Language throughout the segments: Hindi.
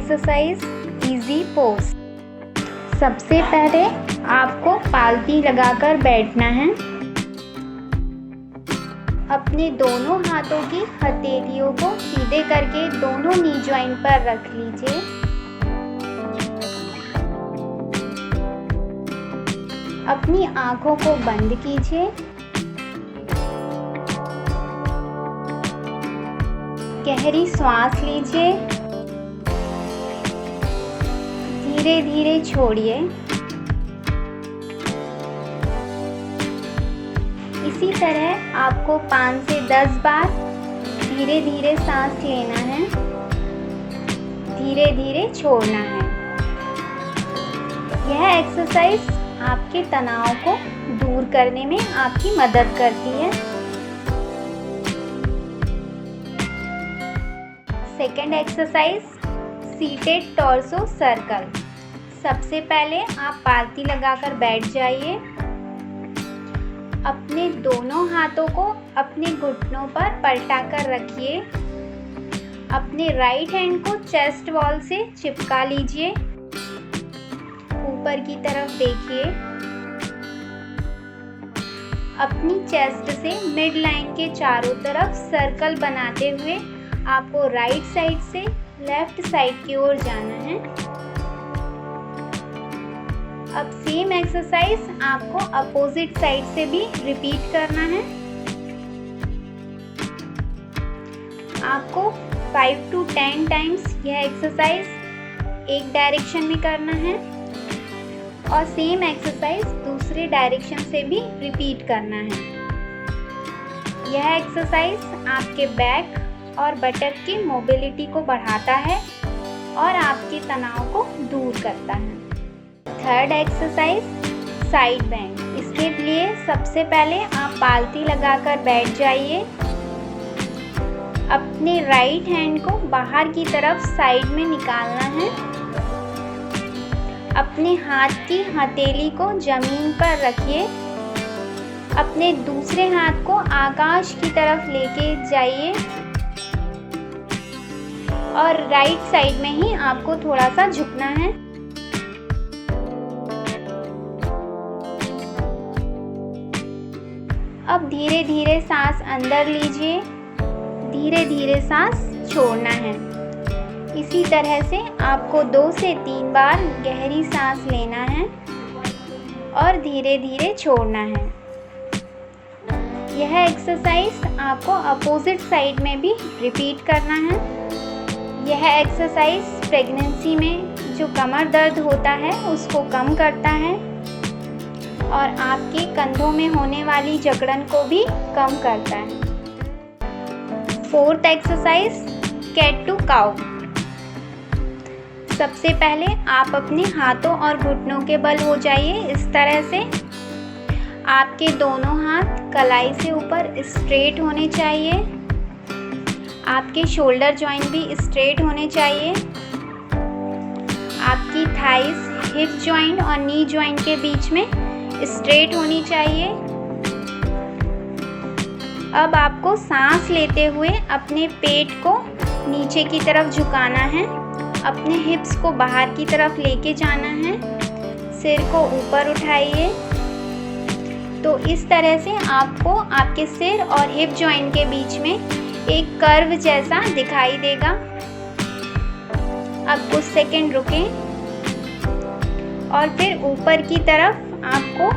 Exercise easy pose. सबसे पहले आपको पालती लगाकर बैठना है। अपने दोनों हाथों की हथेलियों को सीधे करके दोनों नी जॉइंट पर रख लीजिए। अपनी आंखों को बंद कीजिए। गहरी सांस लीजिए। धीरे धीरे छोड़िए। इसी तरह आपको 5 से 10 बार धीरे धीरे सांस लेना है, धीरे धीरे छोड़ना है। यह एक्सरसाइज आपके तनाव को दूर करने में आपकी मदद करती है। Second exercise seated torso circle. सबसे पहले आप पालती लगाकर बैठ जाइए। अपने दोनों हाथों को अपने घुटनों पर पलटा कर रखिए। अपने राइट हैंड को चेस्ट वॉल से चिपका लीजिए। ऊपर की तरफ देखिए। अपनी चेस्ट से मिड लाइन के चारों तरफ सर्कल बनाते हुए आपको राइट साइड से लेफ्ट साइड की ओर जाना है। अब सेम एक्सरसाइज आपको अपोजिट साइड से भी रिपीट करना है। आपको 5 to 10 टाइम्स यह एक्सरसाइज एक डायरेक्शन में करना है और सेम एक्सरसाइज दूसरे डायरेक्शन से भी रिपीट करना है। यह एक्सरसाइज आपके बैक और बटक की मोबिलिटी को बढ़ाता है और आपके तनाव को दूर करता है। Third exercise side bend. इसके लिए सबसे पहले आप पालती लगाकर बैठ जाइए। अपने राइट हैंड को बाहर की तरफ साइड में निकालना है। अपने हाथ की हथेली को जमीन पर रखिए। अपने दूसरे हाथ को आकाश की तरफ लेके जाइए और राइट साइड में ही आपको थोड़ा सा झुकना है। अब धीरे धीरे सांस अंदर लीजिए, धीरे धीरे सांस छोड़ना है। इसी तरह से आपको 2 से 3 बार गहरी सांस लेना है और धीरे धीरे छोड़ना है। यह एक्सरसाइज आपको अपोजिट साइड में भी रिपीट करना है। यह एक्सरसाइज प्रेगनेंसी में जो कमर दर्द होता है उसको कम करता है और आपके कंधों में होने वाली जकड़न को भी कम करता है। Fourth exercise cat to cow. सबसे पहले आप अपने हाथों और घुटनों के बल हो जाइए। इस तरह से आपके दोनों हाथ कलाई से ऊपर स्ट्रेट होने चाहिए। आपके शोल्डर जॉइंट भी स्ट्रेट होने चाहिए। आपकी थाइस, हिप जॉइंट और नी जॉइंट के बीच में स्ट्रेट होनी चाहिए। अब आपको सांस लेते हुए अपने पेट को नीचे की तरफ झुकाना है। अपने हिप्स को बाहर की तरफ लेके जाना है। सिर को ऊपर उठाइए। तो इस तरह से आपको आपके सिर और हिप जॉइंट के बीच में एक कर्व जैसा दिखाई देगा। अब कुछ सेकंड रुकें और फिर ऊपर की तरफ आपको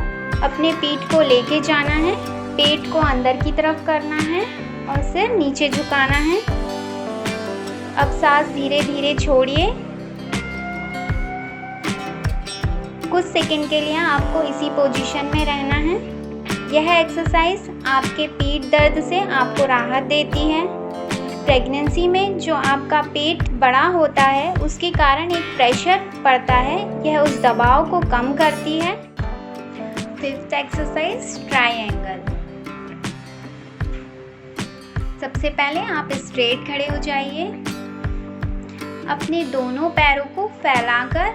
अपने पीठ को लेके जाना है। पेट को अंदर की तरफ करना है और सिर नीचे झुकाना है। अब सांस धीरे धीरे छोड़िए। कुछ सेकंड के लिए आपको इसी पोजीशन में रहना है। यह एक्सरसाइज आपके पीठ दर्द से आपको राहत देती है। प्रेगनेंसी में जो आपका पेट बड़ा होता है उसके कारण एक प्रेशर पड़ता है, यह उस दबाव को कम करती है। Fifth exercise triangle. सबसे पहले आप स्ट्रेट खड़े हो जाइए। अपने दोनों पैरों को फैलाकर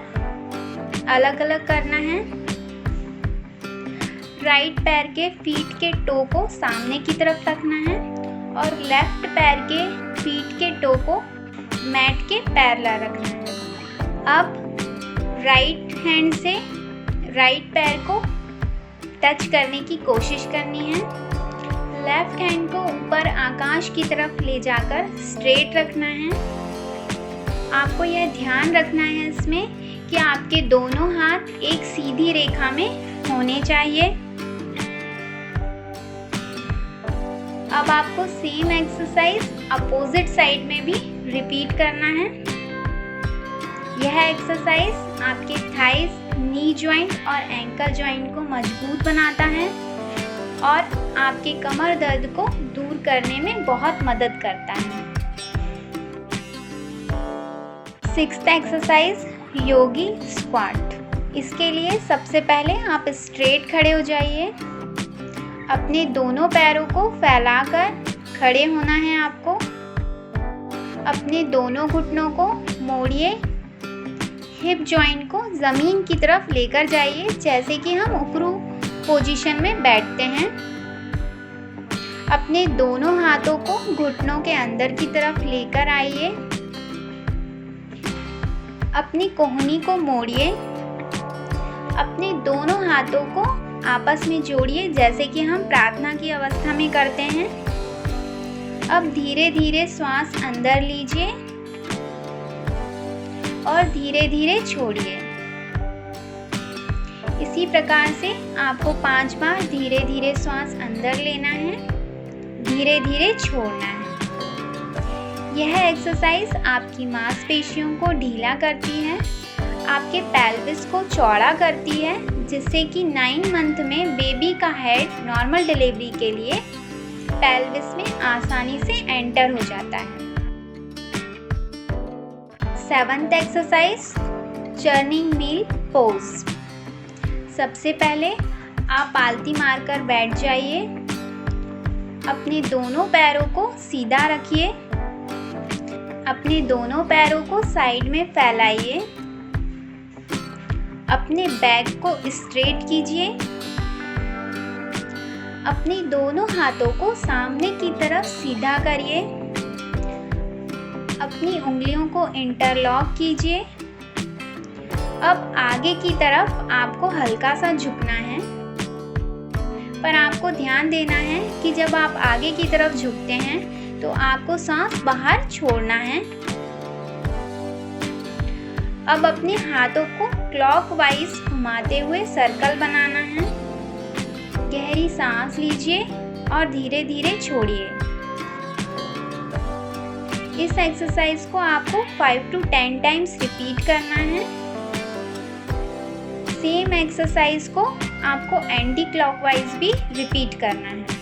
अलग अलग करना है। राइट पैर के फीट के टो को सामने की तरफ रखना है और लेफ्ट पैर के फीट के टो को मैट के पैरेलल रखना है। अब राइट हैंड से राइट पैर को टच करने की कोशिश करनी है। लेफ्ट हैंड को ऊपर आकाश की तरफ ले जाकर स्ट्रेट रखना है। आपको यह ध्यान रखना है इसमें कि आपके दोनों हाथ एक सीधी रेखा में होने चाहिए। अब आपको सेम एक्सरसाइज अपोजिट साइड में भी रिपीट करना है। यह एक्सरसाइज आपके थाइस, नी जॉइंट और एंकल जॉइंट को मजबूत बनाता है और आपके कमर दर्द को दूर करने में बहुत मदद करता है। सिक्स्थ एक्सरसाइज योगी स्क्वाट। इसके लिए सबसे पहले आप स्ट्रेट खड़े हो जाइए। अपने दोनों पैरों को फैलाकर खड़े होना है आपको। अपने दोनों घुटनों को मोड़िए। हिप जॉइंट को ज़मीन की तरफ लेकर जाइए, जैसे कि हम उकरू पोजीशन में बैठते हैं। अपने दोनों हाथों को घुटनों के अंदर की तरफ लेकर आइए। अपनी कोहनी को मोड़िए। अपने दोनों हाथों को आपस में जोड़िए, जैसे कि हम प्रार्थना की अवस्था में करते हैं। अब धीरे धीरे श्वास अंदर लीजिए और धीरे धीरे छोड़िए। इसी प्रकार से आपको 5 बार धीरे धीरे श्वास अंदर लेना है, धीरे धीरे छोड़ना है। यह एक्सरसाइज आपकी मांसपेशियों को ढीला करती है, आपके पेल्विस को चौड़ा करती है, जिससे कि 9 मंथ में बेबी का हेड नॉर्मल डिलीवरी के लिए पेल्विस में आसानी से एंटर हो जाता है। 7th exercise churning wheel pose. सबसे पहले आप पालती मारकर बैठ जाइए। अपने दोनों पैरों को सीधा रखिए। अपने दोनों पैरों को साइड में फैलाइए। अपने बैक को स्ट्रेट कीजिए। अपने दोनों हाथों को सामने की तरफ सीधा करिए। अपनी उंगलियों को इंटरलॉक कीजिए। अब आगे की तरफ आपको हल्का सा झुकना है, पर आपको ध्यान देना है कि जब आप आगे की तरफ झुकते हैं तो आपको सांस बाहर छोड़ना है। अब अपने हाथों को क्लॉकवाइज घुमाते हुए सर्कल बनाना है। गहरी सांस लीजिए और धीरे धीरे छोड़िए। इस एक्सरसाइज को आपको 5 to 10 टाइम्स रिपीट करना है। सेम एक्सरसाइज को आपको एंटी क्लॉकवाइज भी रिपीट करना है।